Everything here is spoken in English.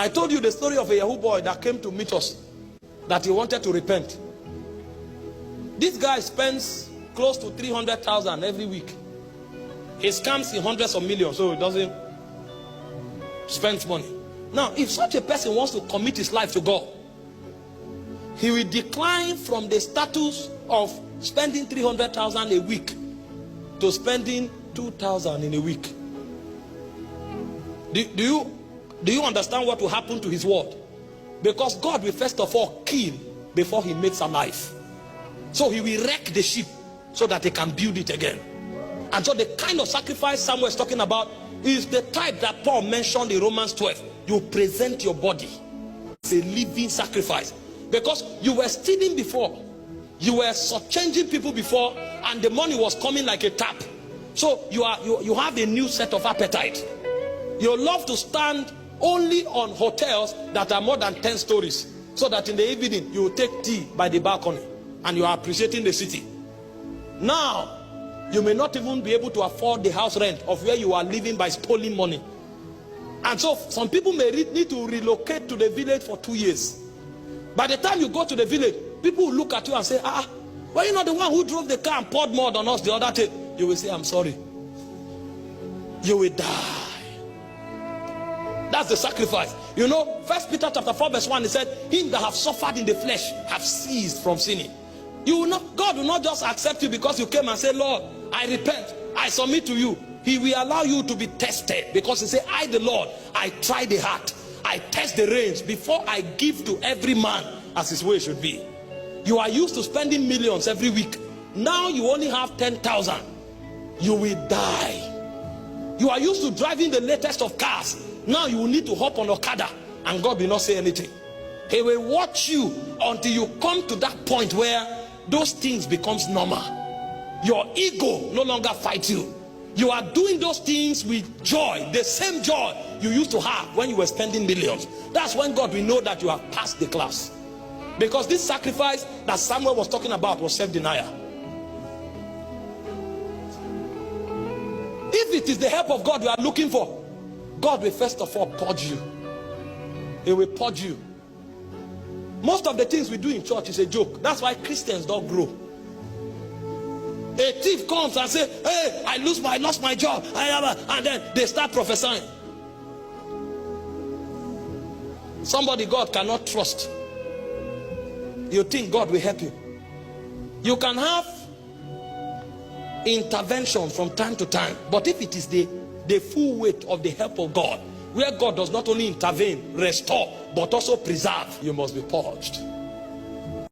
I told you the story of a Yahoo boy that came to meet us, that he wanted to repent. This guy spends close to 300,000 every week. He scams in hundreds of millions, so he doesn't spend money. Now, if such a person wants to commit his life to God, he will decline from the status of spending 300,000 a week to spending 2,000 in a week. Do you understand what will happen to his word? Because God will first of all kill before he makes alive. So he will wreck the ship so that he can build it again. And so the kind of sacrifice Samuel is talking about is the type that Paul mentioned in Romans 12. You present your body as a living sacrifice. Because you were stealing before, you were changing people before, and the money was coming like a tap. So you have a new set of appetite. You love to stand only on hotels that are more than 10 stories, so that in the evening you will take tea by the balcony and you are appreciating the city. Now you may not even be able to afford the house rent of where you are living by stealing money. And so some people may need to relocate to the village for 2 years. By the time you go to the village, people will look at you and say, were you not the one who drove the car and poured mud on us the other day? You will say, I'm sorry. You will die. That's the sacrifice. You know, 1 Peter chapter 4 verse 1, he said, him that have suffered in the flesh have ceased from sinning. God will not just accept you because you came and said, Lord, I repent, I submit to you. He will allow you to be tested, because he said, I the Lord, I try the heart, I test the reins before I give to every man as his way should be. You are used to spending millions every week. Now you only have 10,000. You will die. You are used to driving the latest of cars. Now you will need to hop on Okada, and God will not say anything. He will watch you until you come to that point where those things becomes normal. Your ego no longer fights you. You are doing those things with joy, the same joy you used to have when you were spending millions. That's when God will know that you have passed the class. Because this sacrifice that Samuel was talking about was self-denial. If it is the help of God you are looking for, God will first of all purge you. He will purge you. Most of the things we do in church is a joke. That's why Christians don't grow. A thief comes and says, hey, I lost my job. And then they start prophesying. Somebody God cannot trust. You think God will help you. You can have intervention from time to time. But if it is the full weight of the help of God, where God does not only intervene, restore, but also preserve, you must be purged.